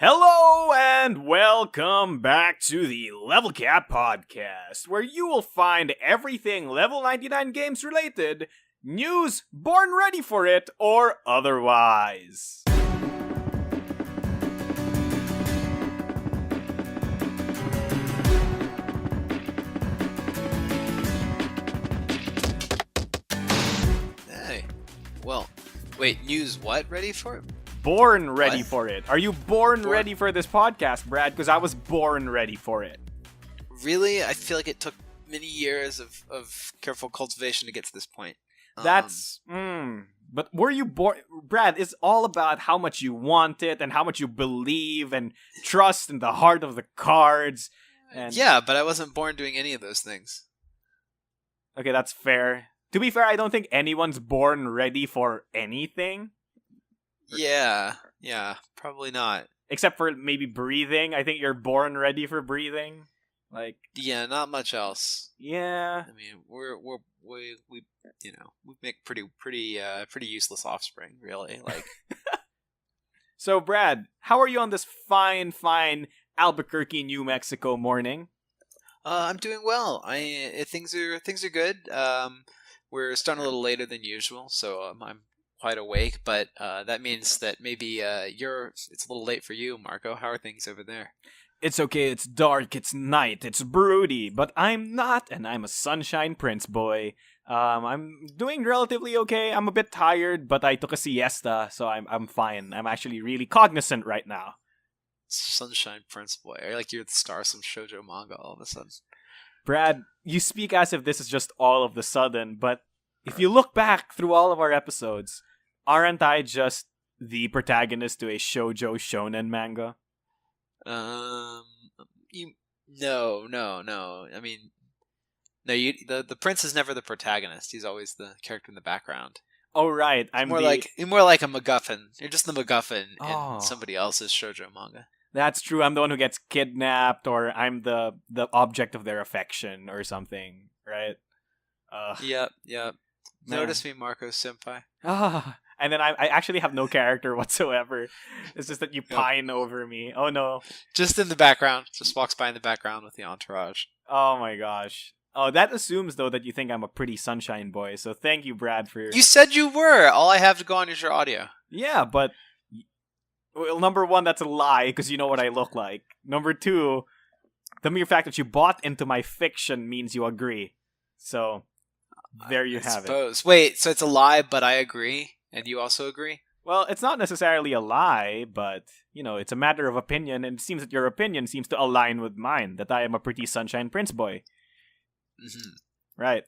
Hello and welcome back to the Level Cap Podcast, where you will find everything Level 99 games related, news, born ready for it, or otherwise. Hey, well, wait, news what ready for it? Born ready What? for it. Are you born ready for this podcast, Brad? Because I was born ready for it. Really? I feel like it took many years of careful cultivation to get to this point. But were you born... Brad, it's all about how much you want it and how much you believe and trust in the heart of the cards. And Yeah, but I wasn't born doing any of those things. Okay, that's fair. To be fair, I don't think anyone's born ready for anything. Yeah, probably not. Except for maybe breathing. I think you're born ready for breathing. Like, Yeah, not much else. yeah. I mean, we make pretty useless offspring, really. Like, So, Brad, how are you on this fine Albuquerque, New Mexico morning? I'm doing well. Things are good. We're starting a little later than usual, so I'm quite awake. But that means that maybe it's a little late for you, Marco. How are things over there? It's okay, it's dark, it's night, it's broody, but I'm not, and I'm a sunshine prince boy. I'm doing relatively okay. I'm a bit tired, but I took a siesta, so I'm fine. I'm actually really cognizant right now. Sunshine Prince Boy. You're the star of some shoujo manga all of a sudden. Brad, you speak as if this is just all of the sudden, but if you look back through all of our episodes, aren't I just the protagonist to a shoujo shonen manga? No. I mean, no. The prince is never the protagonist. He's always the character in the background. Oh right, You're more like a MacGuffin. You're just the MacGuffin Oh. in somebody else's shoujo manga. That's true. I'm the one who gets kidnapped, or I'm the object of their affection, or something, right? Yep. Man. Notice me, Marco Senpai. And then I actually have no character whatsoever. It's just that you Yep. pine over me. Oh no. Just in the background. Just walks by in the background with the entourage. Oh my gosh. Oh, that assumes though that you think I'm a pretty sunshine boy. So thank you, Brad, for You said you were. All I have to go on is your audio. Yeah, but well, number one, that's a lie because you know what I look like. Number two, the mere fact that you bought into my fiction means you agree. So there you I have it. suppose. Wait, so it's a lie, but I agree, and you also agree? Well, it's not necessarily a lie, but, you know, it's a matter of opinion, and it seems that your opinion seems to align with mine, that I am a pretty sunshine prince boy. Mm-hmm. Right.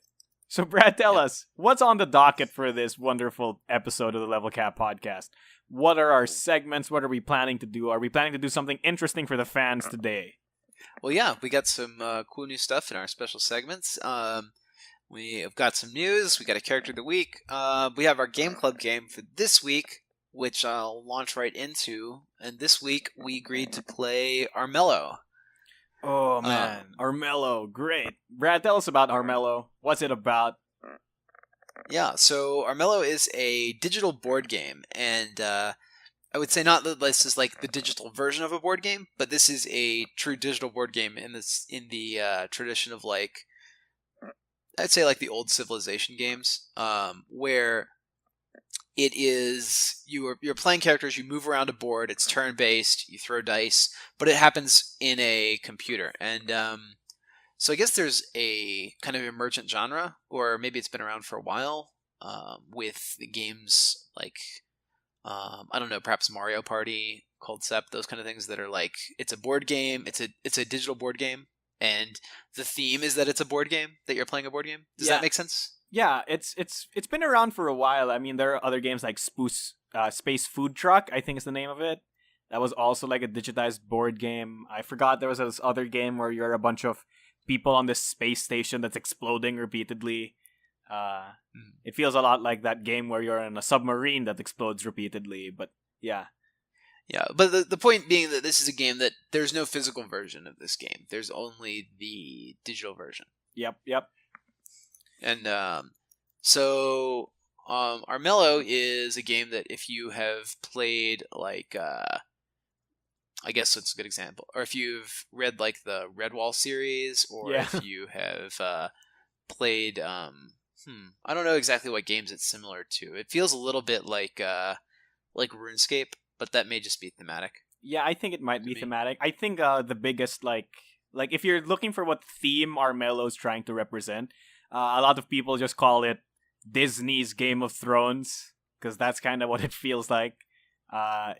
So, Brad, tell us, what's on the docket for this wonderful episode of the Level Cap Podcast? What are our segments? What are we planning to do? Are we planning to do something interesting for the fans today? Well, yeah, we got some cool new stuff in our special segments. We have got some news. We got a character of the week. We have our game club game for this week, which I'll launch right into. And this week we agreed to play Armello. Oh, man. Armello, great. Brad, tell us about Armello. What's it about? Yeah, so Armello is a digital board game, and I would say not that this is like the digital version of a board game, but this is a true digital board game in the tradition of like, I'd say like the old Civilization games, where it is you're playing characters, you move around a board, it's turn based, you throw dice, but it happens in a computer, and so I guess there's a kind of emergent genre, or maybe it's been around for a while, with the games like I don't know, perhaps Mario Party, Cold Step, those kind of things that are like it's a board game, it's a digital board game. And the theme is that it's a board game, that you're playing a board game. Does that make sense? Yeah, it's been around for a while. I mean, there are other games like Space Food Truck, I think is the name of it. That was also like a digitized board game. I forgot there was this other game where you're a bunch of people on this space station that's exploding repeatedly. It feels a lot like that game where you're in a submarine that explodes repeatedly, but yeah. Yeah, but the point being that this is a game that there's no physical version of this game. There's only the digital version. Yep. And so Armello is a game that if you have played like I guess that's a good example. Or if you've read like the Redwall series, or Yeah. if you have played, I don't know exactly what games it's similar to. It feels a little bit like RuneScape, but that may just be thematic Yeah, I think it might to be me. thematic. I think the biggest like if you're looking for what theme Armello's trying to represent, a lot of people just call it Disney's Game of Thrones because that's kind of what it feels like.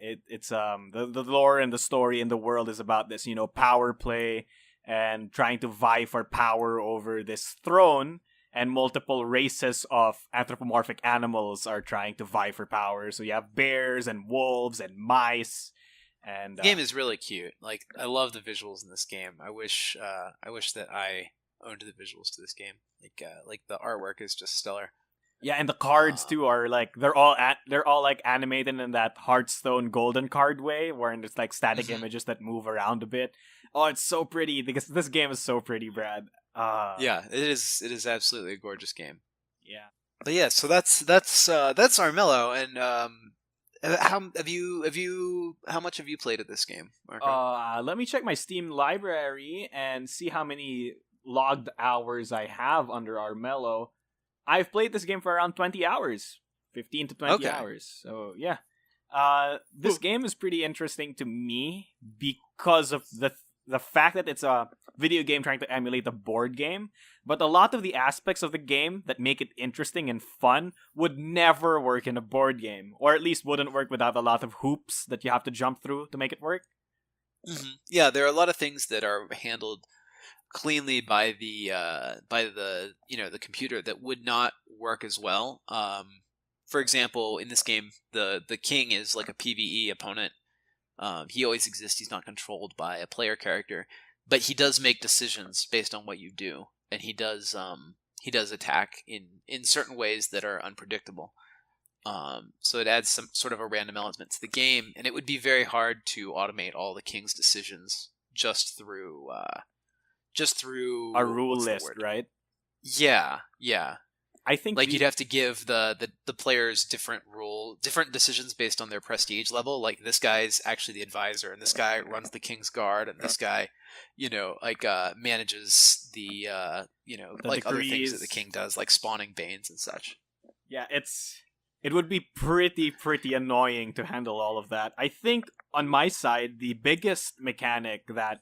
It's the lore and the story and the world is about this, power play and trying to vie for power over this throne, and multiple races of anthropomorphic animals are trying to vie for power. So you have bears and wolves and mice, and The game is really cute. Like, I love the visuals in this game. I wish that I owned the visuals to this game. Like the artwork is just stellar. yeah, and the cards Um, too are like they're all like animated in that Hearthstone golden card way, where it's like static mhm. images that move around a bit. Oh, it's so pretty because this game is so pretty, Brad. Yeah, it is. It is absolutely a gorgeous game. Yeah. But yeah, so that's Armello. And how much have you played at this game, Marco? Let me check my Steam library and see how many logged hours I have under Armello. I've played this game for around 20 hours. 15 to 20 Okay. hours. So, yeah. This Ooh. game is pretty interesting to me because of the fact that it's a video game trying to emulate a board game, but a lot of the aspects of the game that make it interesting and fun would never work in a board game, or at least wouldn't work without a lot of hoops that you have to jump through to make it work. Yeah, there are a lot of things that are handled cleanly by the the computer that would not work as well. For example, in this game, the king is like a PvE opponent. He always exists. He's not controlled by a player character, but he does make decisions based on what you do, and he does attack in certain ways that are unpredictable. So it adds some sort of a random element to the game, and it would be very hard to automate all the king's decisions just through A rule what's the list, word? right? Yeah, yeah. I think Like, you'd have to give the players different decisions based on their prestige level. Like, this guy's actually the advisor, and this guy runs the king's guard, and this guy, manages the like other things that the decrees. king does, like spawning banes and such. Yeah, it would be pretty annoying to handle all of that. I think on my side, the biggest mechanic that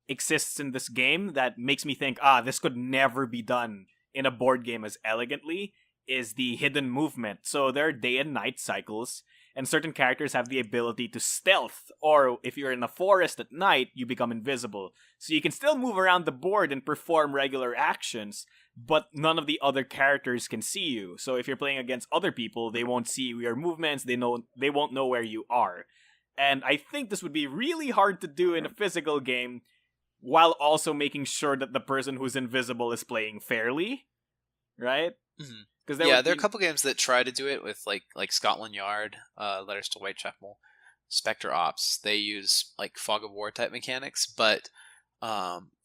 exists in this game that makes me think, this could never be done in a board game as elegantly is the hidden movement. So there are day and night cycles, and certain characters have the ability to stealth, or if you're in a forest at night, you become invisible. So you can still move around the board and perform regular actions, but none of the other characters can see you. So if you're playing against other people, they won't see your movements, they won't know where you are. And I think this would be really hard to do in a physical game while also making sure that the person who's invisible is playing fairly, right? Mhm. Because there Yeah, would there are a be couple games that try to do it with like Scotland Yard, Letters to Whitechapel, Spectre Ops. They use like fog of war type mechanics, but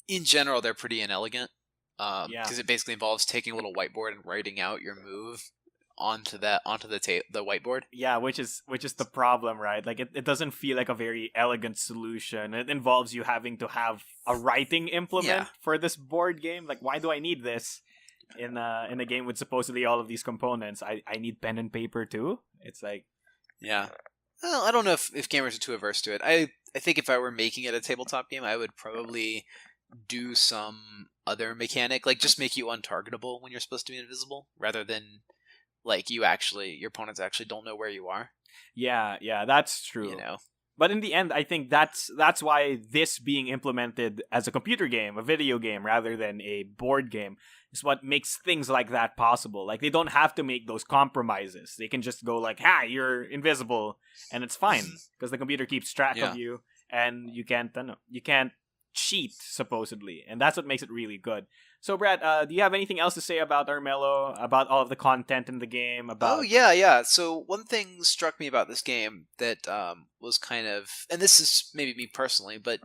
in general they're pretty inelegant yeah, because it basically involves taking a little whiteboard and writing out your move onto the whiteboard. yeah, which is the problem, right? Like it doesn't feel like a very elegant solution. It involves you having to have a writing Yeah, implement for this board game. Like, why do I need this in a game with supposedly all of these components? I need pen and paper too. It's like, yeah. Well, I don't know if gamers are too averse to it. I think if I were making it a tabletop game, I would probably do some other mechanic, like just make you untargetable when you're supposed to be invisible, rather than like your opponents actually don't know where you are. yeah, that's You true. know. But in the end, I think that's why this being implemented as a computer game, a video game, rather than a board game, is what makes things like that possible. Like they don't have to make those compromises. They can just go like, "Ha, you're invisible," and it's fine because the computer keeps track of Yeah. you, and you can't cheat supposedly, and that's what makes it really good. So, Brad, do you have anything else to say about Armello, about all of the content in the game, Oh about yeah, yeah. So one thing struck me about this game that was kind of, and this is maybe me personally, but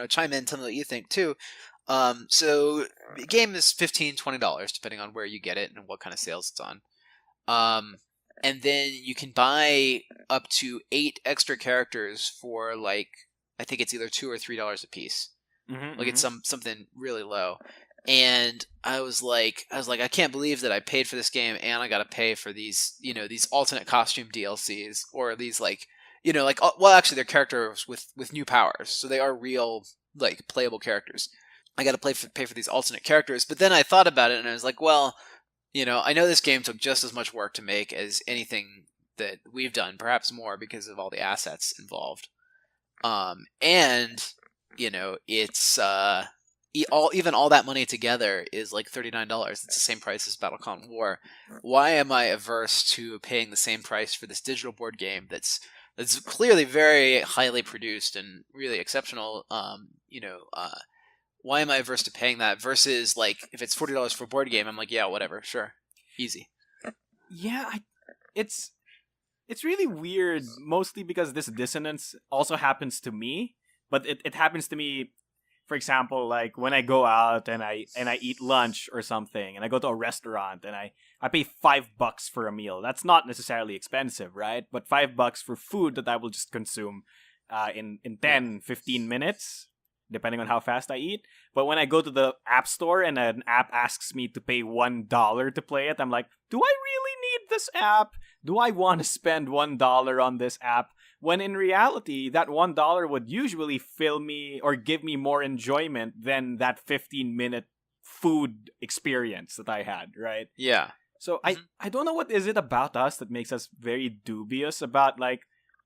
chime in, tell me what you think too. So the game is $15-$20 depending on where you get it and what kind of sales it's on. Um, and then you can buy up to 8 extra characters for like I think it's either $2 or $3 a piece. Mm-hmm, Like it's something really low. And I was like, I can't believe that I paid for this game and I got to pay for these, these alternate costume DLCs, or these like, well, actually they're characters with new powers, so they are real like playable characters. I got to pay for these alternate characters, but then I thought about it and I was like, well, I know this game took just as much work to make as anything that we've done, perhaps more because of all the assets involved. And it's even all that money together is like $39. It's the same price as Battlecon War. Why am I averse to paying the same price for this digital board game that's clearly very highly produced and really exceptional? Why am I averse to paying that versus like if it's $40 for a board game? I'm like, yeah, whatever, sure, easy. Yeah, it's really weird, mostly because this dissonance also happens to me, but it happens to me, for example, like when I go out and I eat lunch or something, and I go to a restaurant and I pay $5 for a meal. That's not necessarily expensive, right? But $5 for food that I will just consume in 10-15 minutes, depending on how fast I eat. But when I go to the app store and an app asks me to pay $1 to play it, I'm like, do I really need this app? Do I want to spend $1 on this app? When in reality, that $1 would usually fill me or give me more enjoyment than that 15-minute food experience that I had, right? Yeah. So I don't know what is it about us that makes us very dubious about like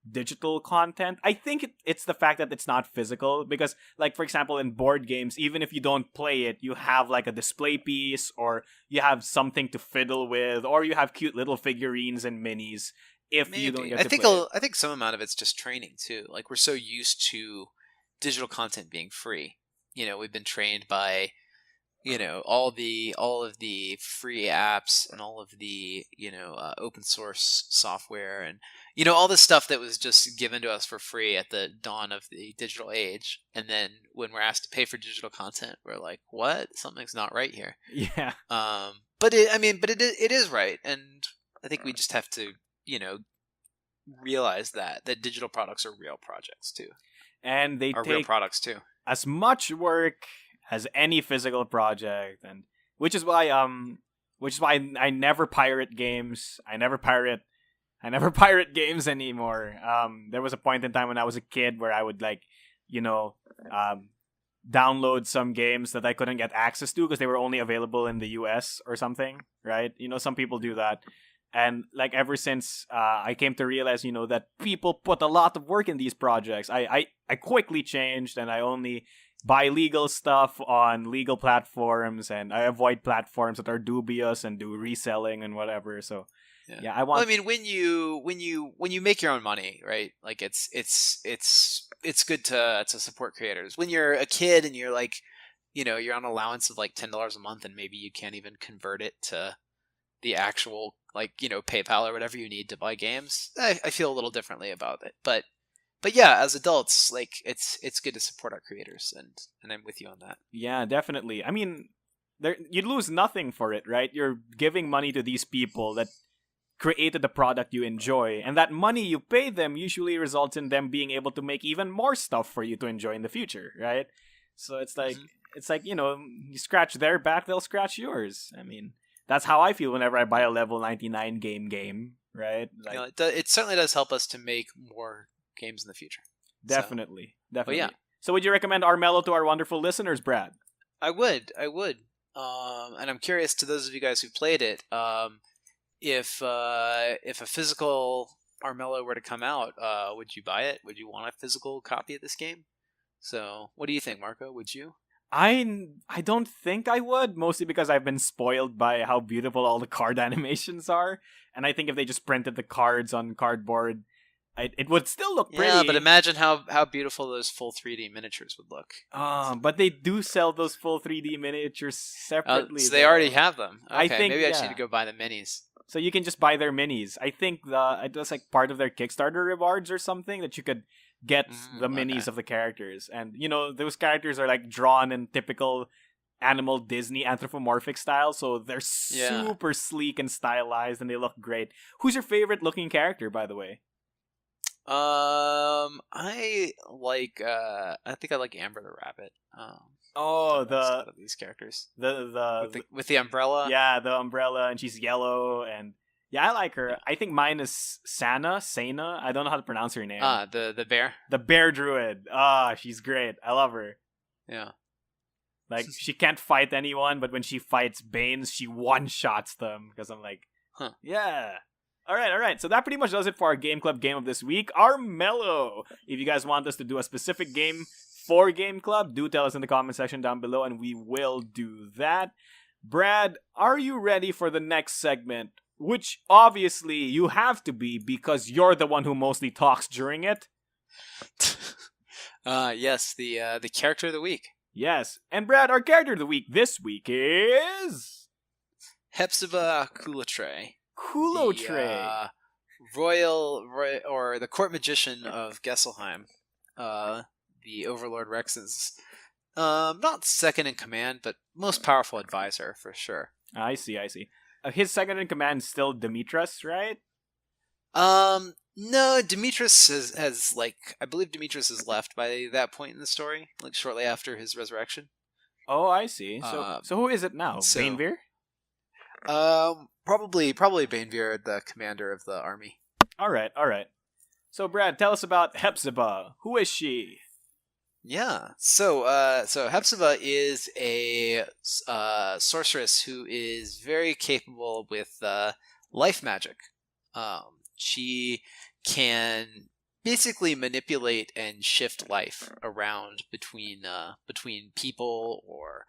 digital content. I think it's the fact that it's not physical, because like for example in board games, even if you don't play it, you have like a display piece, or you have something to fiddle with, or you have cute little figurines and minis if you don't get to play it. I think some amount of it's just training too. Like we're so used to digital content being free. We've been trained by all of the free apps and all of the open source software, and all this stuff that was just given to us for free at the dawn of the digital age. And then when we're asked to pay for digital content, we're like, what? Something's not right here. Yeah. But it is right, and I think we just have to realize that digital products are real projects too, And they are take real products too. as much work as any physical project, and which is why I never pirate games. I never pirate games anymore. There was a point in time when I was a kid where I would like, download some games that I couldn't get access to because they were only available in the US or something, right? Some people do that. And like ever since I came to realize, that people put a lot of work in these projects, I quickly changed, and I only buy legal stuff on legal platforms, and I avoid platforms that are dubious and do reselling and whatever. So yeah, I want. Well, I mean, when you make your own money, right? Like it's good to support creators. When you're a kid and you're like, you're on allowance of like $10 a month, and maybe you can't even convert it to the actual PayPal or whatever you need to buy games, I feel a little differently about it. But yeah, as adults, like it's good to support our creators, and I'm with you on that. Yeah, definitely. I mean, you'd lose nothing for it, right? You're giving money to these people that created the product you enjoy, and that money you pay them usually results in them being able to make even more stuff for you to enjoy in the future, right? So it's like you scratch their back, they'll scratch yours. I mean, that's how I feel whenever I buy a level 99 game, right? Like, it certainly does help us to make more games in the future. Definitely. Well, yeah. So would you recommend Armello to our wonderful listeners, Brad? I would. And I'm curious, to those of you guys who played it, if a physical Armello were to come out, would you buy it? Would you want a physical copy of this game? So, what do you think, Marco? Would you? I don't think I would, mostly because I've been spoiled by how beautiful all the card animations are, and I think if they just printed the cards on cardboard, it would still look pretty. Yeah, but imagine how beautiful those full 3D miniatures would look. But they do sell those full 3D miniatures separately. So they already have them. Okay, I think, maybe I just need to go buy the minis. So you can just buy their minis. I think it was like part of their Kickstarter rewards or something that you could get the minis of the characters. And, those characters are like drawn in typical animal Disney anthropomorphic style. So they're super sleek and stylized and they look great. Who's your favorite looking character, by the way? I like. I think I like Amber the Rabbit. Oh, The most out of these characters the with the umbrella. yeah, the umbrella, and she's yellow, and yeah, I like her. I think mine is Sana. I don't know how to pronounce her name. The bear. The bear druid. Ah, she's great. I love her. Yeah. Like, she can't fight anyone, but when she fights Banes, she one-shots them. Because I'm like, yeah. All right. So that pretty much does it for our Game Club game of this week. Our Mellow. If you guys want us to do a specific game for Game Club, do tell us in the comment section down below, and we will do that. Brad, are you ready for the next segment? Which, obviously, you have to be, because you're the one who mostly talks during it. Yes, the character of the week. Yes. And Brad, our character of the week this week is... Hepzibah Coulotre. Coulotre. Or the court magician of Gesselheim. The Overlord Rex's not second in command, but most powerful advisor for sure. I see. His second in command is still Demetrius, right? No, Demetrius has I believe Demetrius has left by that point in the story, like shortly after his resurrection. Oh, I see. So who is it now? Bainveer? Probably Bainveer, the commander of the army. All right. So Brad, tell us about Hepzibah. Who is she? Yeah. So Hepzibah is a sorceress who is very capable with life magic. She can basically manipulate and shift life around between people or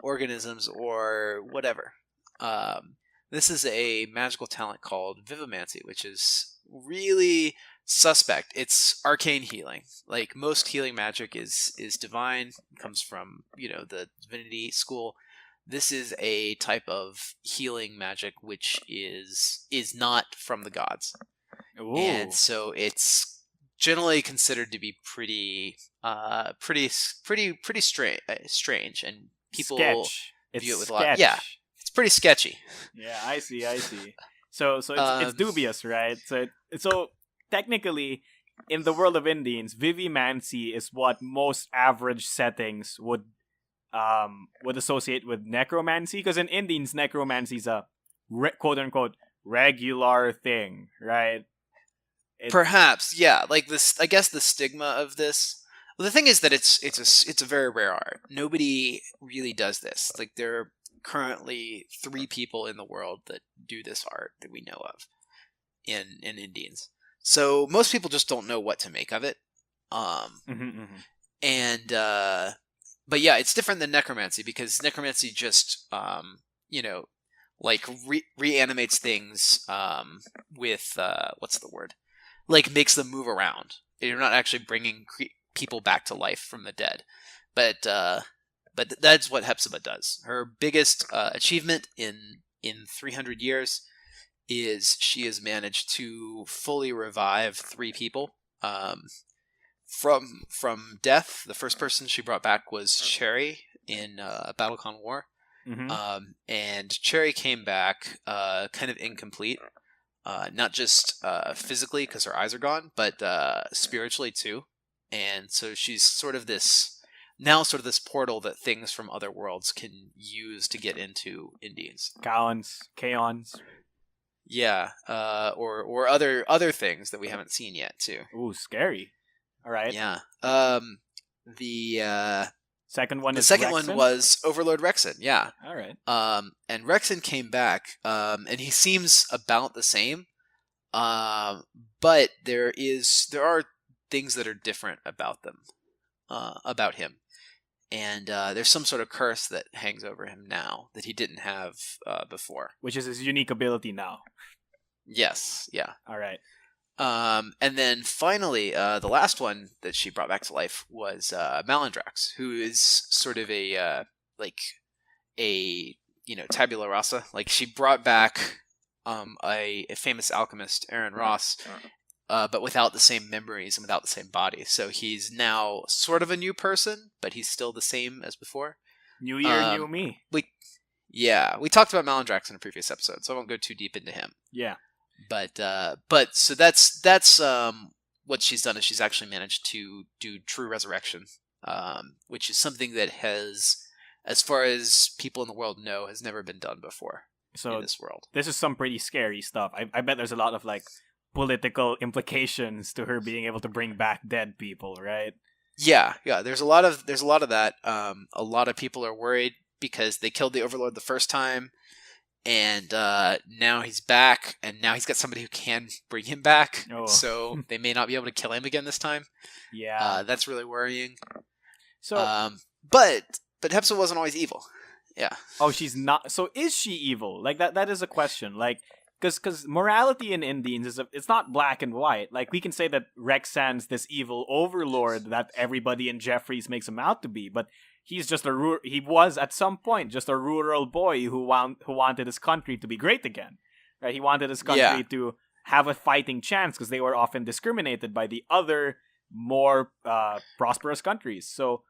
organisms or whatever. This is a magical talent called Vivimancy, which is really suspect. It's arcane healing. Like most healing magic is divine, comes from the divinity school. This is a type of healing magic which is not from the gods. Ooh. And so it's generally considered to be pretty strange, and people view it with a lot. Yeah, it's pretty sketchy. Yeah, I see. So it's dubious, right? So technically, in the world of Indians, Vivimancy is what most average settings would associate with necromancy, because in Indians, necromancy is a quote unquote regular thing, right? Perhaps, yeah. Like this, I guess the stigma of this. Well, the thing is that it's a very rare art. Nobody really does this. Like there are currently 3 people in the world that do this art that we know of in Indians. So most people just don't know what to make of it. And but yeah, it's different than necromancy, because necromancy just reanimates things with what's the word? Like makes them move around. You're not actually bringing people back to life from the dead, but that's what Hepzibah does. Her biggest achievement in 300 years is she has managed to fully revive 3 people from death. The first person she brought back was Cherry in Battlecon War. And Cherry came back kind of incomplete. Not just physically because her eyes are gone, but spiritually too. And so she's sort of this portal that things from other worlds can use to get into Indians. Kaons. Yeah, or other things that we haven't seen yet too. Ooh, scary. All right. Yeah. The second one was Overlord Rexin. Yeah. All right. And Rexin came back, and he seems about the same, but there are things that are different about him, and there's some sort of curse that hangs over him now that he didn't have before, which is his unique ability now. Yes. Yeah. All right. And then finally, the last one that she brought back to life was Malandrax, who is sort of a tabula rasa. Like she brought back a famous alchemist, Aaron Ross, but without the same memories and without the same body. So he's now sort of a new person, but he's still the same as before. New year, new me. We talked about Malandrax in a previous episode, so I won't go too deep into him. Yeah. But so that's what she's done is she's actually managed to do true resurrection, which is something that has, as far as people in the world know, has never been done before in this world. This is some pretty scary stuff. I bet there's a lot of like political implications to her being able to bring back dead people, right? Yeah. There's a lot of that. A lot of people are worried because they killed the Overlord the first time, and now he's back, and now he's got somebody who can bring him back. Oh. So they may not be able to kill him again this time. Yeah, that's really worrying. So, but Hepzibah wasn't always evil. Yeah. Oh, she's not. So is she evil? Like that is a question. Like, because morality in Indians it's not black and white. Like we can say that Rexxan's this evil overlord that everybody in Jeffries makes him out to be, but he's just he was at some point just a rural boy who wanted his country to be great again. Right? He wanted his country to have a fighting chance because they were often discriminated by the other more prosperous countries. So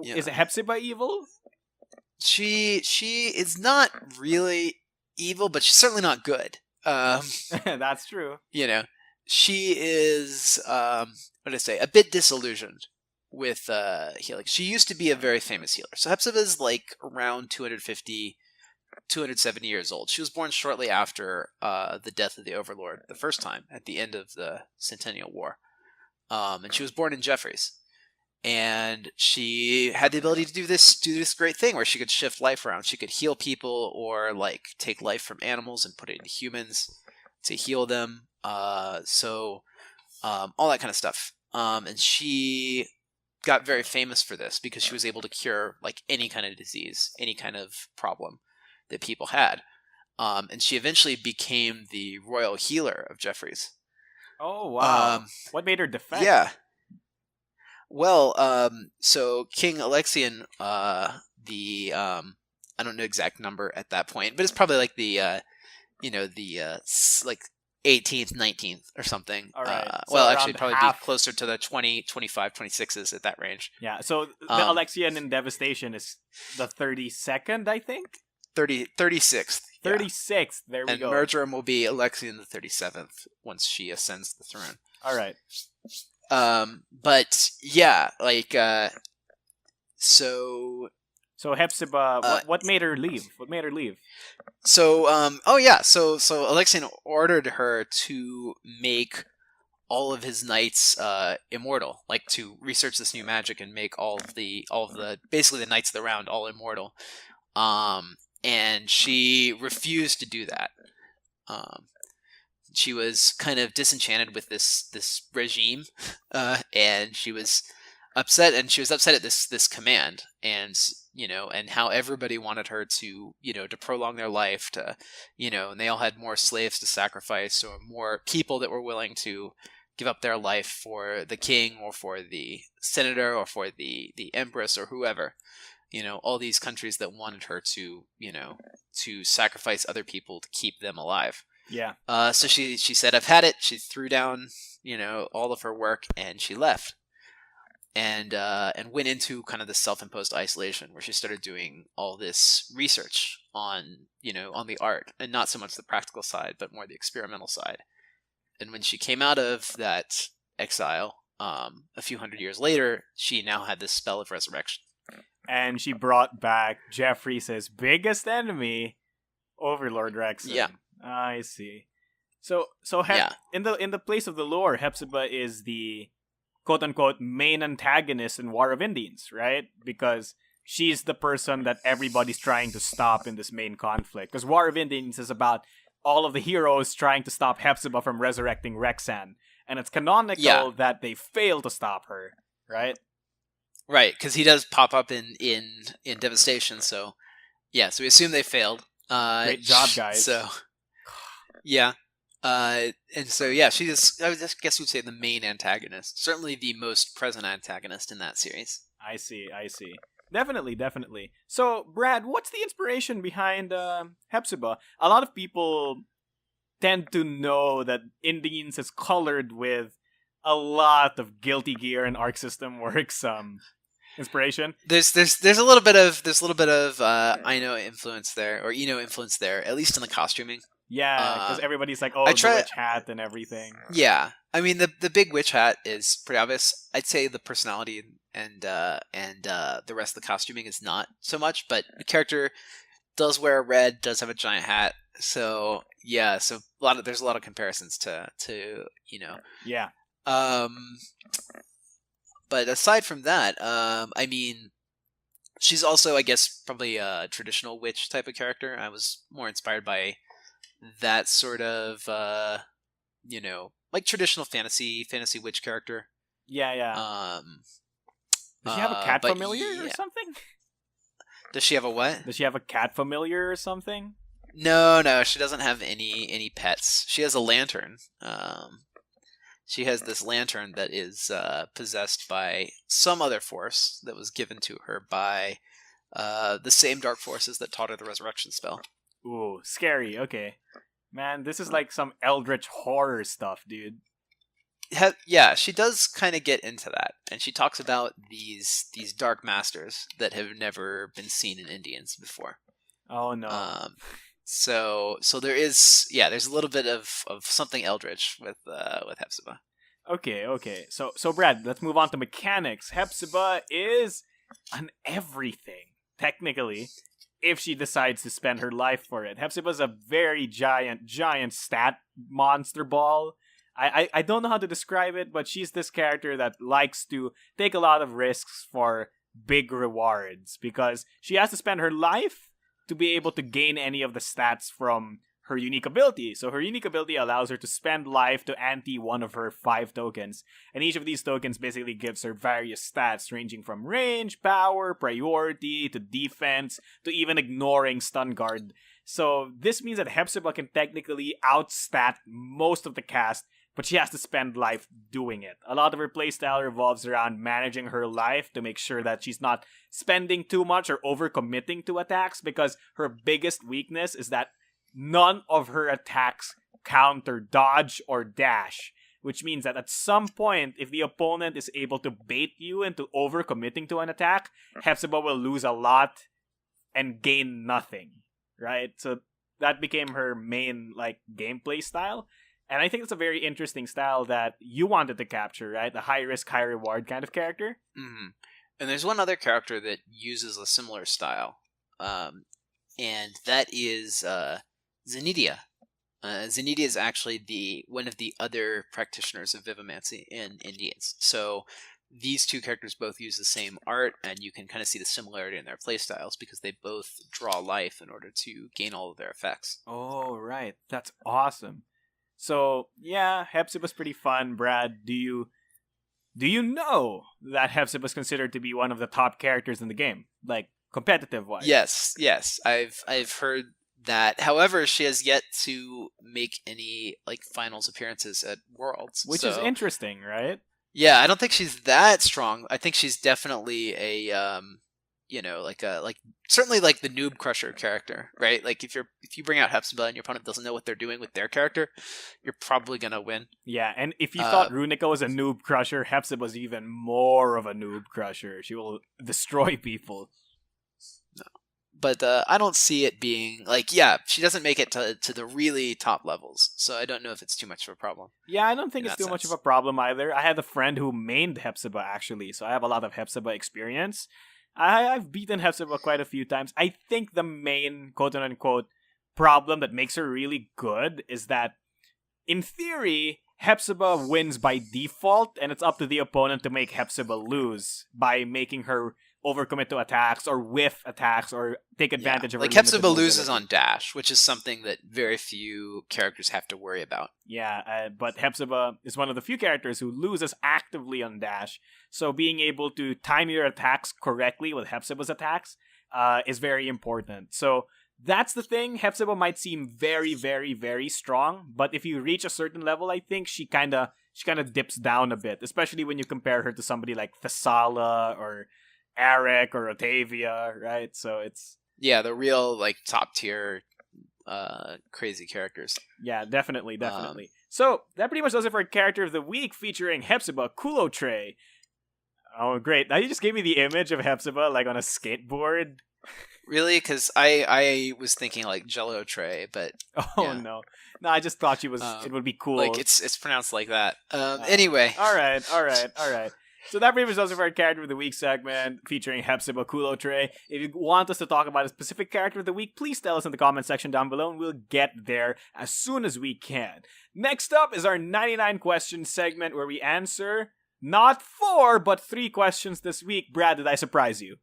is Hepzibah evil? She is not really evil, but she's certainly not good. That's true. She is what did I say? A bit disillusioned with healing. She used to be a very famous healer. So Hepzibah is like around 250, 270 years old. She was born shortly after the death of the Overlord the first time at the end of the Centennial War. And she was born in Jeffries. And she had the ability to do this great thing where she could shift life around. She could heal people or like take life from animals and put it into humans to heal them. All that kind of stuff. And she got very famous for this because she was able to cure like any kind of disease, any kind of problem that people had. And she eventually became the royal healer of Jeffries. Oh, wow. What made her defect? Yeah. Well, so King Alexian, I don't know exact number at that point, but it's probably like the like 18th, 19th or something. All right. Well, actually probably be closer to the 20, 25, 26s at that range. Yeah, so the Alexian in Devastation is the 32nd, I think? 36th. 36th, there we go. And Murderum will be Alexian the 37th once she ascends the throne. All right. But yeah, like, so Hepzibah, what made her leave? What made her leave? So Alexian ordered her to make all of his knights immortal, like to research this new magic and make all of the basically the knights of the round all immortal. And she refused to do that. She was kind of disenchanted with this regime, and she was upset. And she was upset at this command, and and how everybody wanted her to to prolong their life, and they all had more slaves to sacrifice, or more people that were willing to give up their life for the king, or for the senator, or for the empress, or whoever. All these countries that wanted her to to sacrifice other people to keep them alive. Yeah. So she said, "I've had it." She threw down, all of her work, and she left, and went into kind of the self-imposed isolation where she started doing all this research on, on the art, and not so much the practical side, but more the experimental side. And when she came out of that exile, a few hundred years later, she now had this spell of resurrection, and she brought back Jeffries' biggest enemy, Overlord Rexxan. Yeah. I see. So in the place of the lore, Hepzibah is the quote unquote main antagonist in War of Indians, right? Because she's the person that everybody's trying to stop in this main conflict. Because War of Indians is about all of the heroes trying to stop Hepzibah from resurrecting Rexxan, and it's canonical that they fail to stop her, right? Right, because he does pop up in Devastation. So yeah, so we assume they failed. Great job, guys. So. Yeah, and so I just guess you'd say the main antagonist, certainly the most present antagonist in that series. I see. Definitely. So, Brad, what's the inspiration behind Hepzibah? A lot of people tend to know that Indians is colored with a lot of Guilty Gear and Arc System Works inspiration. There's a little bit of I know influence there, or influence there, at least in the costuming. Yeah, because everybody's like, I oh, the try. witch hat and everything. Yeah, I mean the big witch hat is pretty obvious. I'd say the personality and the rest of the costuming is not so much, but the character does wear red, does have a giant hat. So yeah, so there's a lot of comparisons to Yeah. Um, but aside from that, I mean, she's also, I guess, probably a traditional witch type of character. I was more inspired by that sort of, like traditional fantasy witch character. Yeah, yeah. Um, Does she have a cat but familiar or yeah. something? Does she have a what? Does she have a cat familiar or something? No, she doesn't have any pets. She has a lantern. She has this lantern that is possessed by some other force that was given to her by the same dark forces that taught her the resurrection spell. Ooh, scary. Okay. Man, this is like some eldritch horror stuff, dude. Yeah, she does kind of get into that, and she talks about these dark masters that have never been seen in Indians before. Oh no. So there is, there's a little bit of something eldritch with Hepzibah. Okay. So Brad, let's move on to mechanics. Hepzibah is an everything, technically, if she decides to spend her life for it. Hepzibah's a very giant stat monster ball. I don't know how to describe it, but she's this character that likes to take a lot of risks for big rewards because she has to spend her life to be able to gain any of the stats from her unique ability. So her unique ability allows her to spend life to ante one of her 5 tokens, and each of these tokens basically gives her various stats ranging from range, power, priority, to defense, to even ignoring stun guard. So this means that Hepzibah can technically outstat most of the cast, but she has to spend life doing it. A lot of her playstyle revolves around managing her life to make sure that she's not spending too much or overcommitting to attacks, because her biggest weakness is that none of her attacks counter dodge or dash, which means that at some point, if the opponent is able to bait you into overcommitting to an attack, Hepzibah will lose a lot and gain nothing, right? So that became her main gameplay style. And I think it's a very interesting style that you wanted to capture, right? The high risk, high reward kind of character. Mm-hmm. And there's one other character that uses a similar style, and that is Zenidia. Zenidia is actually one of the other practitioners of Vivimancy in Indians. So these two characters both use the same art, and you can kind of see the similarity in their playstyles because they both draw life in order to gain all of their effects. Oh, right. That's awesome. So, yeah, Hepzibah's pretty fun. Brad, do you know that Hepzibah is considered to be one of the top characters in the game? Like, competitive-wise? Yes. I've heard that. However, she has yet to make any, finals appearances at Worlds. Which is interesting, right? Yeah, I don't think she's that strong. I think she's definitely a, certainly the Noob Crusher character, right? Like if you bring out Hepzibah and your opponent doesn't know what they're doing with their character, you're probably gonna win. Yeah, and if you thought Runica was a Noob Crusher, Hepzibah's even more of a Noob Crusher. She will destroy people. No. But I don't see it being she doesn't make it to the really top levels, so I don't know if it's too much of a problem. Yeah, I don't think it's too much of a problem either. I had a friend who mained Hepzibah actually, so I have a lot of Hepzibah experience. I've beaten Hepzibah quite a few times. I think the main quote-unquote problem that makes her really good is that, in theory, Hepzibah wins by default, and it's up to the opponent to make Hepzibah lose by making her overcommit to attacks or whiff attacks or take advantage of her Hepzibah loses on dash, which is something that very few characters have to worry about. Yeah, but Hepzibah is one of the few characters who loses actively on dash, so being able to time your attacks correctly with Hepzibah's attacks is very important. So that's the thing. Hepzibah might seem very, very, very strong, but if you reach a certain level, I think she kind of dips down a bit, especially when you compare her to somebody like Thessala or Eric or Otavia, right? So it's... Yeah, the real, top tier crazy characters. Yeah, definitely. So, that pretty much does it for Character of the Week featuring Hepzibah Kulotre. Oh, great. Now you just gave me the image of Hepzibah, on a skateboard. Really? Because I was thinking like Jello tray, but Oh yeah. no, no, I just thought it would be Like cool. it's pronounced like that. Anyway. All right, all right, all right. So that brings us to our character of the week segment featuring Hepzibah Kulo Tray. If you want us to talk about a specific character of the week, please tell us in the comment section down below, and we'll get there as soon as we can. Next up is our 99 questions segment where we answer not 4 but 3 questions this week. Brad, did I surprise you?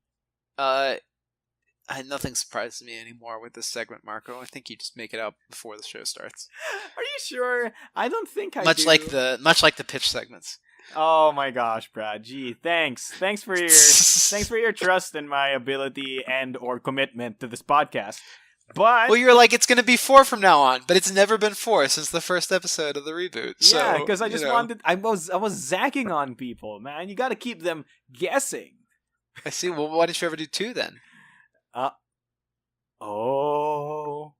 Nothing surprises me anymore with this segment, Marco. I think you just make it up before the show starts. Are you sure? I don't think I much do. like the pitch segments. Oh my gosh, Brad. Gee, thanks. Thanks for your trust in my ability and or commitment to this podcast. But well, you're like, it's going to be 4 from now on, but it's never been 4 since the first episode of the reboot. Yeah, so, because I just wanted. I was zagging on people, man. You got to keep them guessing. I see. Well, why didn't you ever do 2 then? Oh,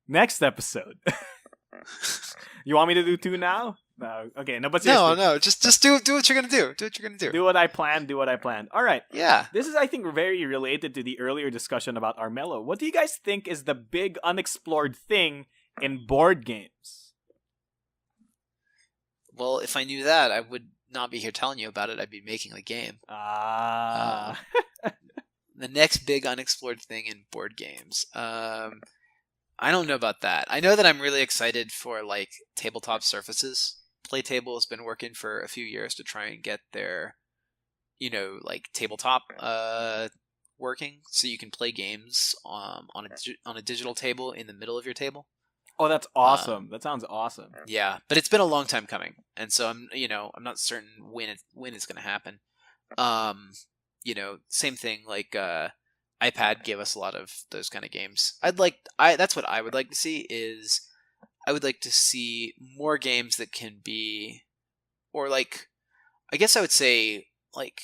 next episode. You want me to do 2 now? No, okay, no, but seriously. No, just do what you're gonna do. Do what you're gonna do. Do what I planned. Do what I planned. All right. Yeah. This is, I think, very related to the earlier discussion about Armello. What do you guys think is the big unexplored thing in board games? Well, if I knew that, I would not be here telling you about it. I'd be making the game. The next big unexplored thing in board games. I don't know about that. I know that I'm really excited for like tabletop surfaces. Playtable has been working for a few years to try and get their, like tabletop working, so you can play games on a digital table in the middle of your table. Oh, that's awesome! That sounds awesome. Yeah, but it's been a long time coming, and so I'm not certain when it's going to happen. Same thing like iPad gave us a lot of those kind of games. That's what I would like to see is I would like to see more games that can be, or like, I guess I would say like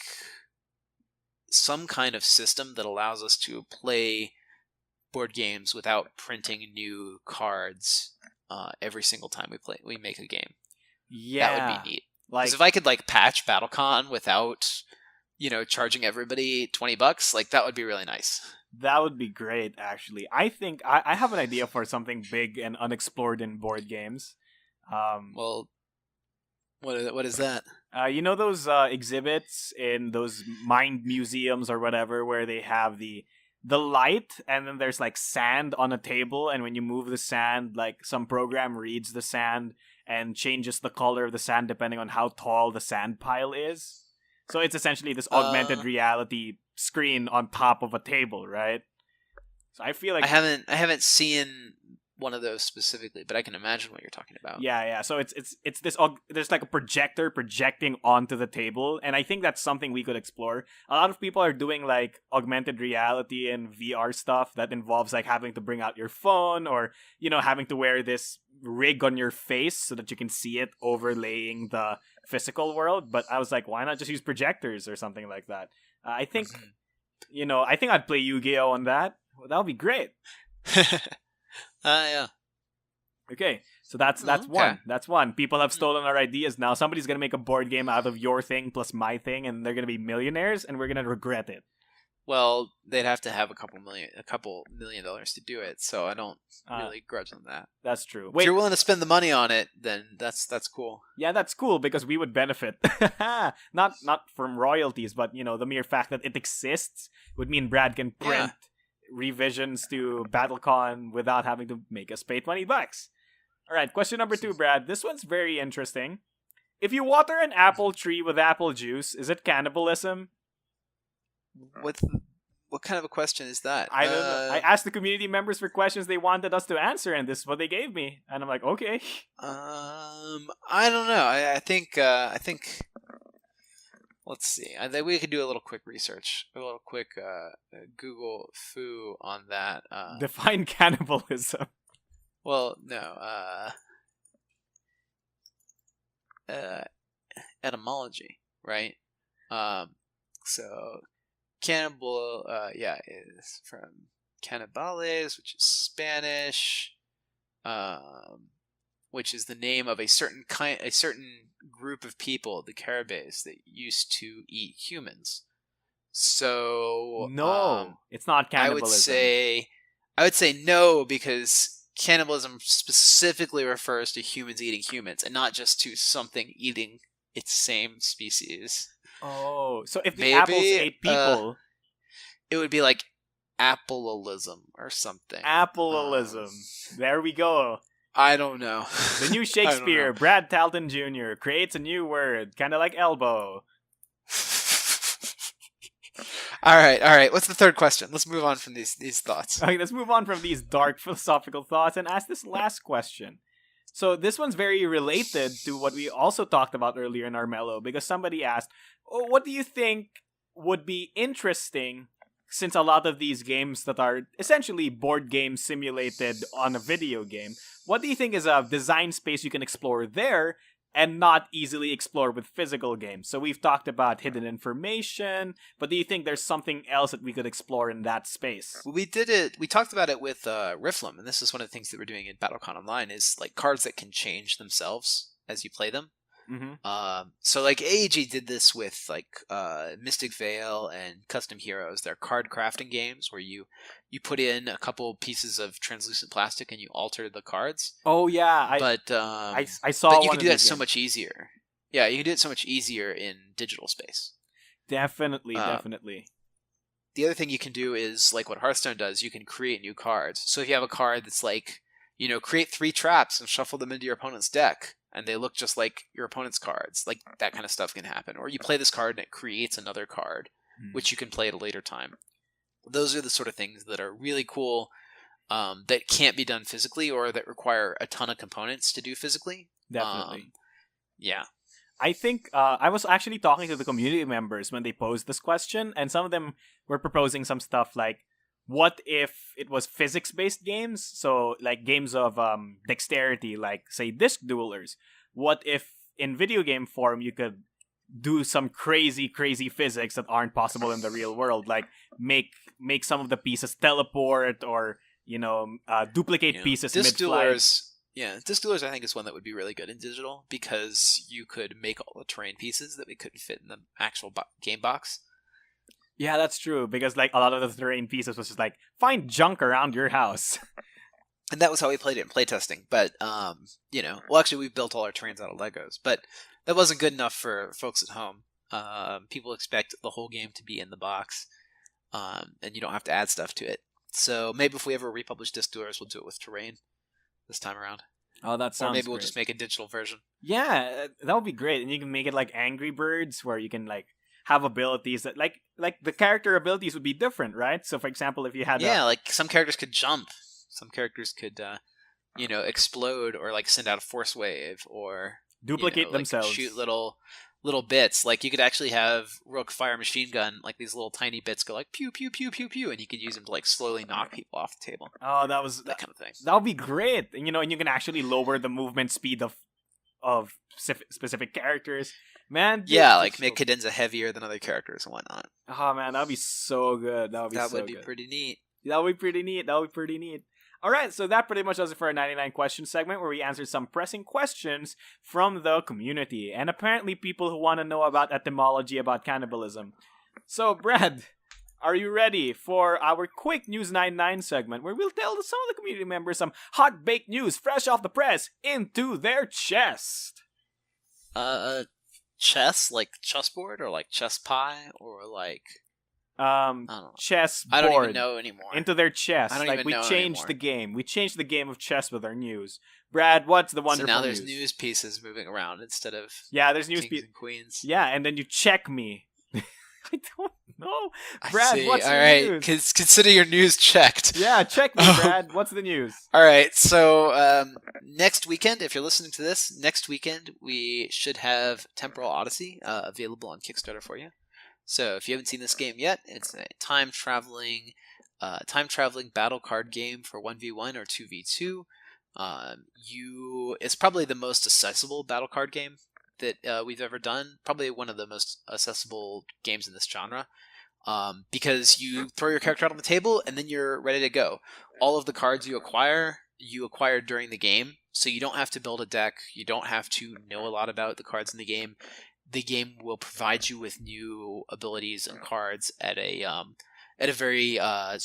some kind of system that allows us to play board games without printing new cards every single time we make a game. Yeah, that would be neat. Like, because if I could like patch BattleCon without charging everybody $20, like that would be really nice. That would be great, actually. I think I have an idea for something big and unexplored in board games. Well, what is that? Those exhibits in those mind museums or whatever where they have the light and then there's like sand on a table, and when you move the sand, like some program reads the sand and changes the color of the sand depending on how tall the sand pile is. So it's essentially this augmented reality screen on top of a table, right? So I feel like I haven't seen one of those specifically, but I can imagine what you're talking about. Yeah. So it's this there's like a projector projecting onto the table, and I think that's something we could explore. A lot of people are doing like augmented reality and VR stuff that involves like having to bring out your phone or having to wear this rig on your face so that you can see it overlaying the physical world. But I was like, why not just use projectors or something like that? I think I think I'd play Yu-Gi-Oh on that. Well, that would be great. Yeah. Okay, so that's one. That's one. People have stolen our ideas now. Somebody's gonna make a board game out of your thing plus my thing, and they're gonna be millionaires, and we're gonna regret it. Well, they'd have to have a couple $1 million to do it, so I don't really grudge them that. That's true. Wait, if you're willing to spend the money on it, then that's cool. Yeah, that's cool because we would benefit. not from royalties, but the mere fact that it exists would mean Brad can print revisions to BattleCon without having to make us pay $20. All right, question number 2, Brad. This one's very interesting. If you water an apple tree with apple juice, is it cannibalism? What kind of a question is that? I don't know. I asked the community members for questions they wanted us to answer, and this is what they gave me. And I'm like, okay. I don't know. I think. Let's see. I think we could do a little quick research, a little quick Google foo on that. Define cannibalism. Well, no. Etymology, right? So cannibal, is from cannibales, which is Spanish, which is the name of a certain group of people, the Caribes, that used to eat humans. So No, it's not I would cannibalism. say no, because cannibalism specifically refers to humans eating humans and not just to something eating its same species. Oh, so if the apples Maybe ate people, it would be like applealism or something. applealism. There we go. I don't know. The new Shakespeare, Brad Talton Jr., creates a new word, kind of like elbow. All right. What's the third question? Let's move on from these thoughts. Okay, let's move on from these dark philosophical thoughts and ask this last question. So this one's very related to what we also talked about earlier in our mellow, because somebody asked, oh, what do you think would be interesting, since a lot of these games that are essentially board games simulated on a video game, what do you think is a design space you can explore there and not easily explore with physical games? So we've talked about hidden information, but do you think there's something else that we could explore in that space? We talked about it with Riflum, and this is one of the things that we're doing in BattleCon Online, is like cards that can change themselves as you play them. Mm-hmm. So like AEG did this with like Mystic Veil and Custom Heroes. They're card crafting games where you put in a couple pieces of translucent plastic and you alter the cards. Oh yeah, I saw. But you can do that so much easier. Yeah, you can do it so much easier in digital space. Definitely. The other thing you can do is like what Hearthstone does. You can create new cards. So if you have a card that's like, create 3 traps and shuffle them into your opponent's deck, and they look just like your opponent's cards, like that kind of stuff can happen. Or you play this card and it creates another card, which you can play at a later time. Those are the sort of things that are really cool, that can't be done physically or that require a ton of components to do physically. Definitely. Yeah. I think I was actually talking to the community members when they posed this question, and some of them were proposing some stuff like, what if it was physics-based games? So, like games of dexterity, like, say, disc duelers. What if in video game form you could do some crazy physics that aren't possible in the real world? Like, make some of the pieces teleport, or, duplicate pieces mid-flight. Disc duelers I think is one that would be really good in digital, because you could make all the terrain pieces that we couldn't fit in the actual game box. Yeah, that's true, because like a lot of the terrain pieces was just like, find junk around your house. And that was how we played it in playtesting. But, well, actually we built all our terrains out of Legos, but that wasn't good enough for folks at home. People expect the whole game to be in the box, and you don't have to add stuff to it. So maybe if we ever republish Disc Duelers, we'll do it with terrain this time around. Oh, that sounds Or maybe we'll great. just make a digital version. Yeah, that would be great. And you can make it like Angry Birds, where you can like have abilities that like the character abilities would be different, right? So for example, if you had like some characters could jump, some characters could explode, or like send out a force wave, or duplicate themselves, like shoot little bits. Like you could actually have Rook fire a machine gun, like these little tiny bits go like pew pew pew pew pew, and you could use them to like slowly knock people off the table. Oh, that kind of thing. That would be great. And and you can actually lower the movement speed of specific characters. Man, make Cadenza heavier than other characters and whatnot. Oh man, that'd be so good. That would be pretty neat. That would be pretty neat. All right, so that pretty much does it for our 99 question segment, where we answered some pressing questions from the community, and apparently people who want to know about etymology about cannibalism. So, Brad, are you ready for our quick News 99 segment, where we'll tell some of the community members some hot-baked news fresh off the press into their chest? Chess? Like chessboard, or like chess pie, or like... I don't know. Chess board. I don't even know anymore. Into their chest. I don't like even we know changed anymore. the game. We changed the game of chess with our news. Brad, what's the wonderful news? So now there's news? news pieces moving around instead of there's news kings and queens. Yeah, and then you check me. I don't know. Brad, what's all the right. news? Consider your news checked. Yeah, check me, Brad. What's the news? All right. So next weekend, if you're listening to this, next weekend we should have Temporal Odyssey available on Kickstarter for you. So if you haven't seen this game yet, it's a time traveling battle card game for 1v1 or 2v2. It's probably the most accessible battle card game that we've ever done. Probably one of the most accessible games in this genre, because you throw your character out on the table and then you're ready to go. All of the cards you acquire during the game, so you don't have to build a deck. You don't have to know a lot about the cards in the game. the game will provide you with new abilities and cards at a very a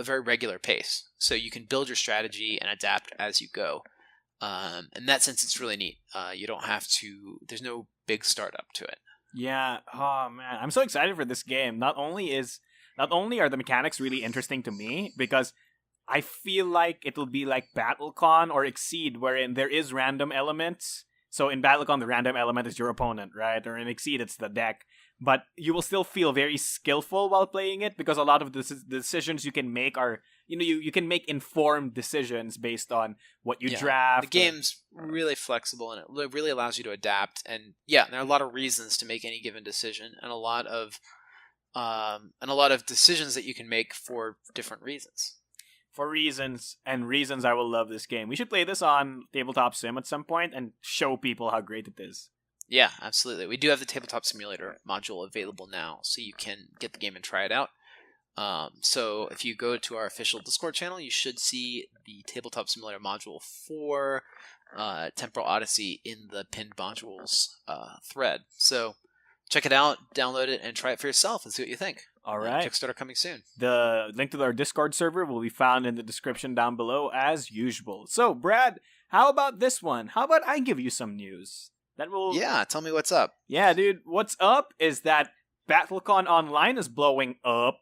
very regular pace. So you can build your strategy and adapt as you go. In that sense, it's really neat. You don't have to. There's no big startup to it. Yeah. Oh man, I'm so excited for this game. Not only are the mechanics really interesting to me because I feel like it'll be like BattleCon or Exceed, wherein there is random elements. So in BattleCon, the random element is your opponent, right? Or in Exceed, it's the deck. But you will still feel very skillful while playing it because a lot of the decisions you can make are, you can make informed decisions based on what you draft. The game's really flexible and it really allows you to adapt. And yeah, there are a lot of reasons to make any given decision and a lot of decisions that you can make for different reasons. For reasons, I will love this game. We should play this on Tabletop Sim at some point and show people how great it is. Yeah, absolutely. We do have the Tabletop Simulator module available now, so you can get the game and try it out. So if you go to our official Discord channel, you should see the Tabletop Simulator module for Temporal Odyssey in the pinned modules thread. So check it out, download it, and try it for yourself and see what you think. All right. Kickstarter coming soon. The link to our Discord server will be found in the description down below as usual. So, Brad, how about this one? How about I give you some news? Yeah, tell me what's up. Yeah, dude, what's up is that BattleCon Online is blowing up.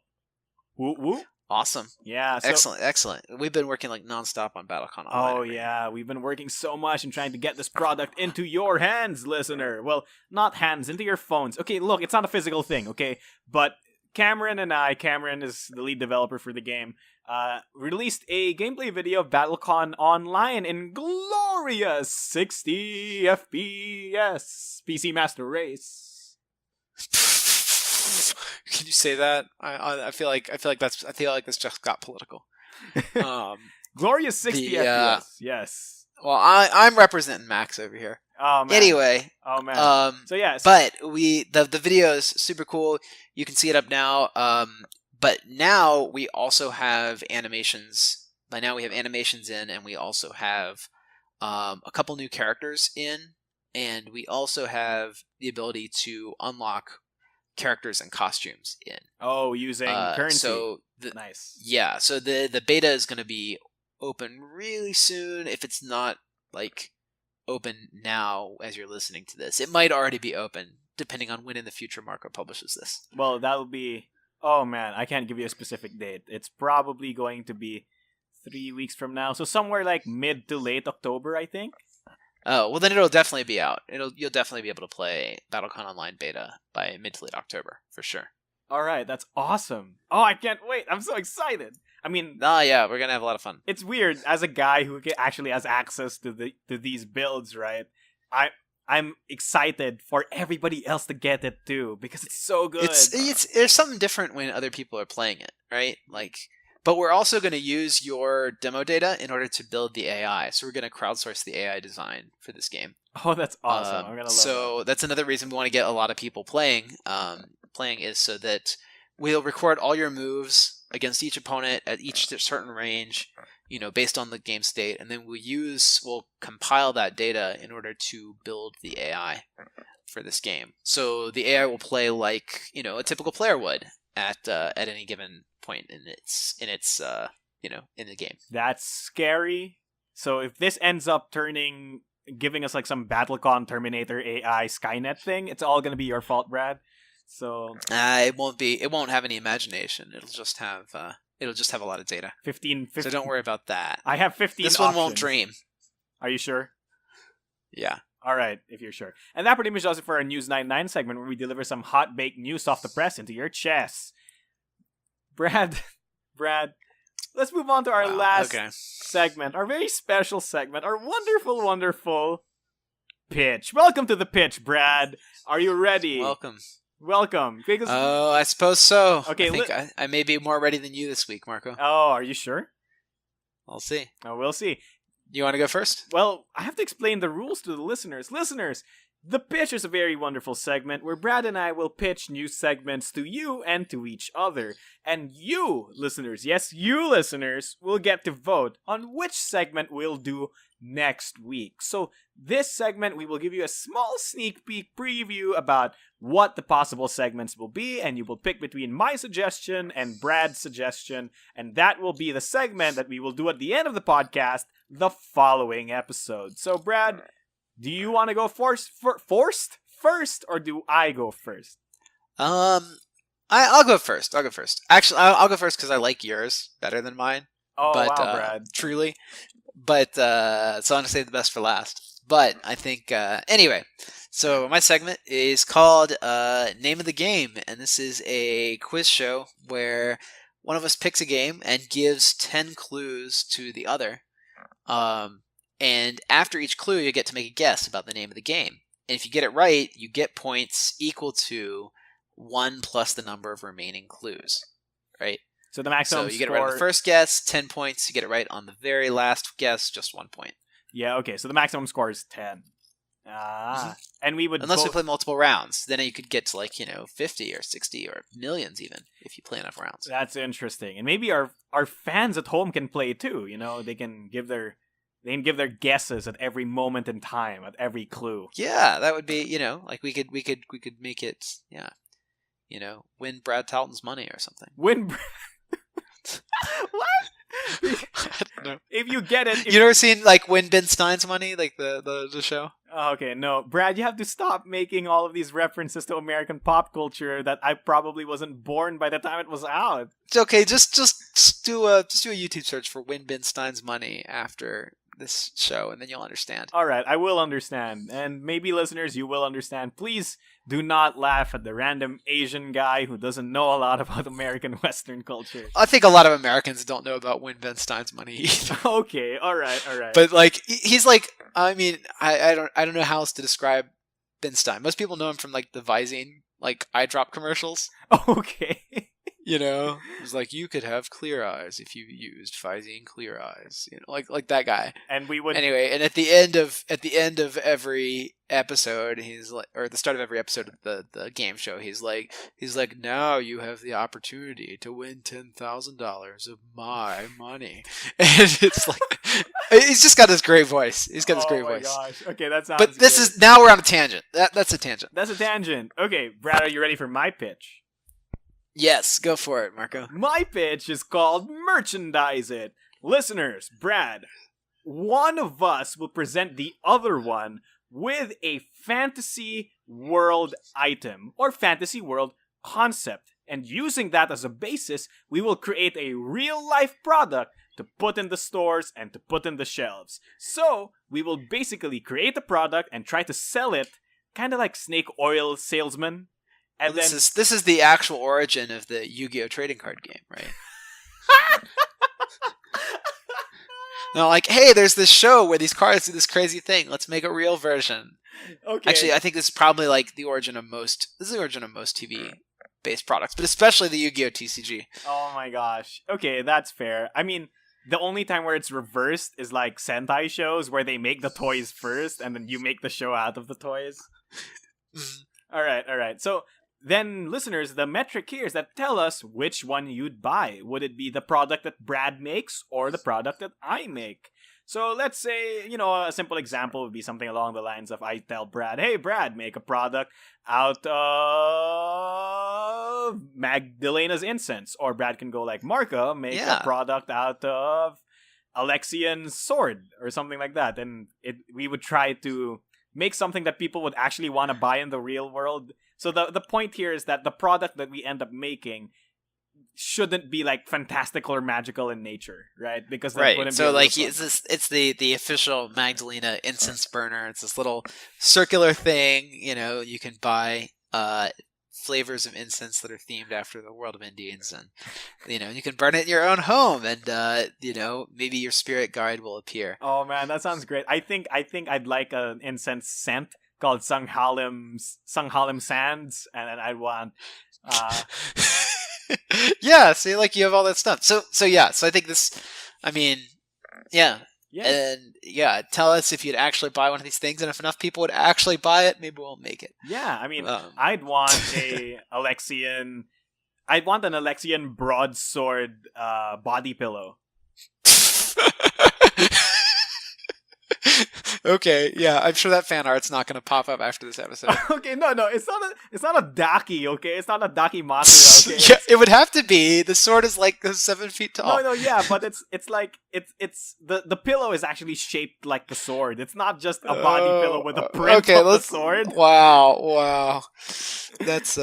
Woo woo. Awesome. Yeah. Excellent. We've been working like nonstop on BattleCon Online. Oh, yeah. We've been working so much and trying to get this product into your hands, listener. Well, not hands, into your phones. Okay, look, it's not a physical thing, okay? But Cameron is the lead developer for the game, released a gameplay video of BattleCon Online in glorious 60 FPS PC Master Race. Can you say that? I feel like this just got political. Glorious 60 FPS. Yes. Well, I'm representing Max over here. Oh man. Anyway. Oh man. So yeah. But the video is super cool. You can see it up now. But now we also have animations. By now we have animations in, and we also have a couple new characters in, and we also have the ability to unlock characters and costumes in. Oh, using currency. So nice. Yeah. So the beta is going to be open really soon. If it's not like open now as you're listening to this, it might already be open depending on when in the future Marco publishes this. Well, that'll be, oh man, I can't give you a specific date. It's probably going to be 3 weeks from now, so somewhere like mid to late October, I think. Oh, well then it'll definitely be out. You'll definitely be able to play BattleCon Online beta by mid to late October for sure. All right, that's awesome. Oh, I can't wait. I'm so excited. I mean, yeah, we're gonna have a lot of fun. It's weird as a guy who actually has access to these builds, right? I'm excited for everybody else to get it too because it's so good. There's something different when other people are playing it, right? But we're also going to use your demo data in order to build the AI. So we're going to crowdsource the AI design for this game. Oh, that's awesome! I'm gonna love so that's another reason we want to get a lot of people playing. Playing is so that we'll record all your moves against each opponent at each certain range, based on the game state, and then we'll compile that data in order to build the AI for this game. So the AI will play like a typical player would at any given point in the game. That's scary. So if this ends up giving us like some BattleCon Terminator AI Skynet thing, it's all gonna be your fault, Brad. So it won't be. It won't have any imagination. It'll just have a lot of data. 15. So don't worry about that. I have 15. This one won't dream. Are you sure? Yeah. All right, if you're sure. And that pretty much does it for our News 99 segment, where we deliver some hot baked news off the press into your chest. Brad, let's move on to our last segment, our very special segment, our wonderful, wonderful pitch. Welcome to the pitch, Brad. Are you ready? Welcome. Oh, I suppose so. Okay, I think I may be more ready than you this week, Marco. Oh, are you sure? I'll see. Oh, we'll see. You want to go first? Well, I have to explain the rules to the listeners. Listeners, The Pitch is a very wonderful segment where Brad and I will pitch new segments to you and to each other. And you, listeners, yes, you listeners, will get to vote on which segment we'll do next week. So, this segment, we will give you a small sneak peek preview about what the possible segments will be, and you will pick between my suggestion and Brad's suggestion, and that will be the segment that we will do at the end of the podcast the following episode. So, Brad, do you want to go first, or do I go first? I'll go first. Actually, I'll go first because I like yours better than mine. Oh, but, wow, Brad. Truly. But, so I'm going to save the best for last. But I think, anyway, so my segment is called Name of the Game. And this is a quiz show where one of us picks a game and gives 10 clues to the other. And after each clue, you get to make a guess about the name of the game. And if you get it right, you get points equal to 1 plus the number of remaining clues, right? So the maximum So you get it right on the first guess, 10 points. You get it right on the very last guess, just 1 point. Yeah, okay. So the maximum score is 10. And we would Unless we play multiple rounds, then you could get to 50 or 60 or millions even if you play enough rounds. That's interesting. And maybe our fans at home can play too. They can give their guesses at every moment in time, at every clue. Yeah, that would be, we could make it, win Brad Talton's money or something. What? I don't know. If you get it, you never seen Win Ben Stein's money, the show? Oh, okay, no, Brad, you have to stop making all of these references to American pop culture that I probably wasn't born by the time it was out. It's okay, just do a YouTube search for Win Ben Stein's money after this show, and then you'll understand. All right, I will understand, and maybe listeners, you will understand. Please do not laugh at the random Asian guy who doesn't know a lot about American Western culture. I think a lot of Americans don't know about Win Ben Stein's money either. Okay, all right. But he's I don't know how else to describe Ben Stein. Most people know him from the Visine eye drop commercials. Okay. It's you could have clear eyes if you used Visine clear eyes. Like that guy. And we would anyway. And at the end of every episode, or at the start of every episode of the game show, he's like, now you have the opportunity to win $10,000 of my money, and it's he's just got this great voice. He's got this great voice. Oh my gosh. Okay, that sounds. But this is now we're on a tangent. That's a tangent. That's a tangent. Okay, Brad, are you ready for my pitch? Yes, go for it, Marco. My pitch is called Merchandise It. Listeners, Brad, one of us will present the other one with a fantasy world item or fantasy world concept. And using that as a basis, we will create a real-life product to put in the stores and to put in the shelves. So, we will basically create a product and try to sell it, kind of like snake oil salesman. And this is the actual origin of the Yu-Gi-Oh! Trading card game, right? No, hey, there's this show where these cards do this crazy thing. Let's make a real version. Okay. Actually, I think this is probably the origin of most. This is the origin of most TV-based products, but especially the Yu-Gi-Oh! TCG. Oh my gosh. Okay, that's fair. I mean, the only time where it's reversed is Sentai shows where they make the toys first and then you make the show out of the toys. All right. So then, listeners, the metric here is that tell us which one you'd buy. Would it be the product that Brad makes or the product that I make? So let's say, a simple example would be something along the lines of I tell Brad, hey, Brad, make a product out of Magdalena's incense. Or Brad can go Marco, make a product out of Alexian's sword or something like that. And we would try to make something that people would actually want to buy in the real world. So the point here is that the product that we end up making shouldn't be fantastical or magical in nature, right? Because that wouldn't be it's the official Magdalena incense burner. It's this little circular thing. You can buy flavors of incense that are themed after the world of Indians, and you can burn it in your own home, and maybe your spirit guide will appear. Oh man, that sounds great. I think I'd like an incense scent called Sunghalim Sands, and I'd want yeah, see, you have all that stuff. So I think this, Yeah. And yeah, tell us if you'd actually buy one of these things, and if enough people would actually buy it, maybe we'll make it. Yeah, I mean, I'd want I'd want an Alexian broadsword body pillow. Okay, yeah, I'm sure that fan art's not going to pop up after this episode. Okay, no, it's not a daki, okay? It's not a daki matsu, okay? Yeah, it would have to be. The sword is like 7 feet tall. No, yeah, but it's like it's the pillow is actually shaped like the sword. It's not just a body pillow with a print of the sword. Wow. That's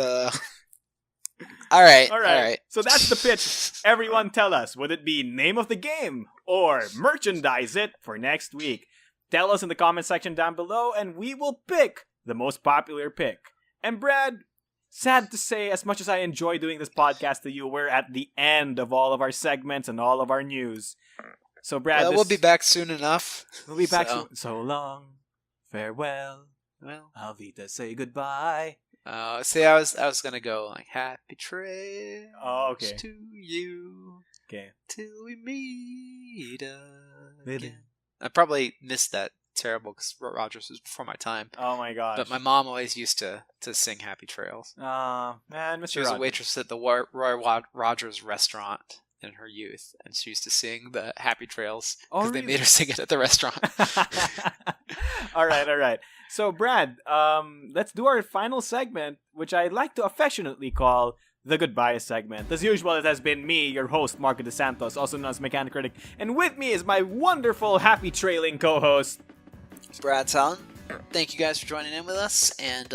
All right. So that's the pitch. Everyone tell us, would it be name of the game or merchandise it for next week? Tell us in the comment section down below, and we will pick the most popular pick. And Brad, sad to say, as much as I enjoy doing this podcast to you, we're at the end of all of our segments and all of our news. So Brad, we'll be back soon enough. We'll be back soon. So long, farewell. Well, Alvita, say goodbye. See, I was gonna go like happy trails to you. Okay. Till we meet again. I probably missed that terrible because Rogers was before my time. Oh my gosh. But my mom always used to sing Happy Trails. Man, Mr. She was a waitress at the Roy Rogers restaurant in her youth, and she used to sing the Happy Trails because they made her sing it at the restaurant. All right. So, Brad, let's do our final segment, which I like to affectionately call the Goodbye segment. As usual, it has been me, your host, Marco DeSantos, also known as Mechanic Critic, and with me is my wonderful, happy trailing co-host, Brad Talon. Thank you guys for joining in with us, and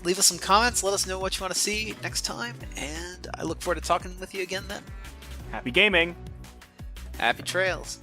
leave us some comments. Let us know what you want to see next time, and I look forward to talking with you again then. Happy gaming! Happy trails!